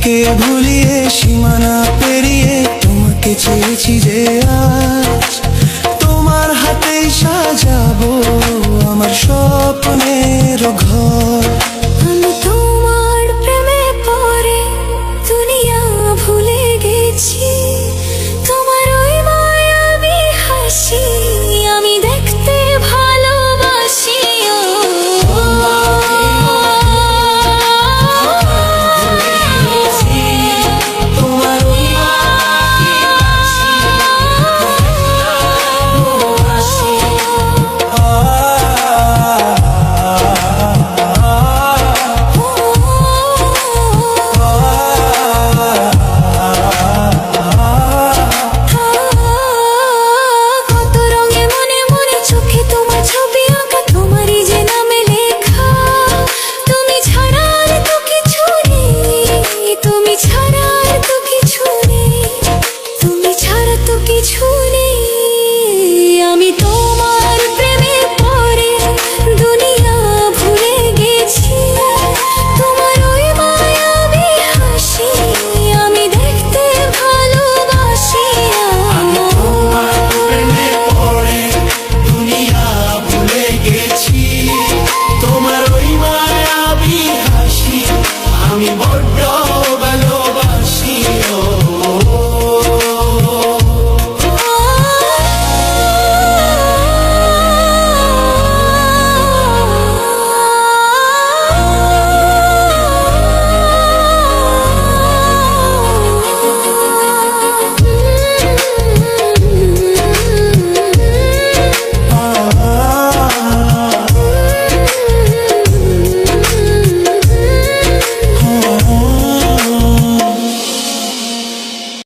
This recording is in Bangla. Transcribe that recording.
নিজেকে ভুলিয়ে সীমানা পেরিয়ে তোমাকে চেয়েছি যে আজ তোমার হাতেই সাজাবো আমার স্বপ্নের ঘর। আমি তোমার প্রেমে পড়ে দুনিয়া ভুলে গেছি, তোমার ওই মায়াবী হাসি আমি দেখতে ভালোবাসি। আমি তোমার প্রেমে পড়ে দুনিয়া ভুলে গেছি, তোমার ওই মায়াবী হাসি আমি দেখতে ভালোবাসি। আমি তোমার প্রেমে পড়ে দুনিয়া ভুলে গেছি, তোমার ওই মায়াবী হাসি আমি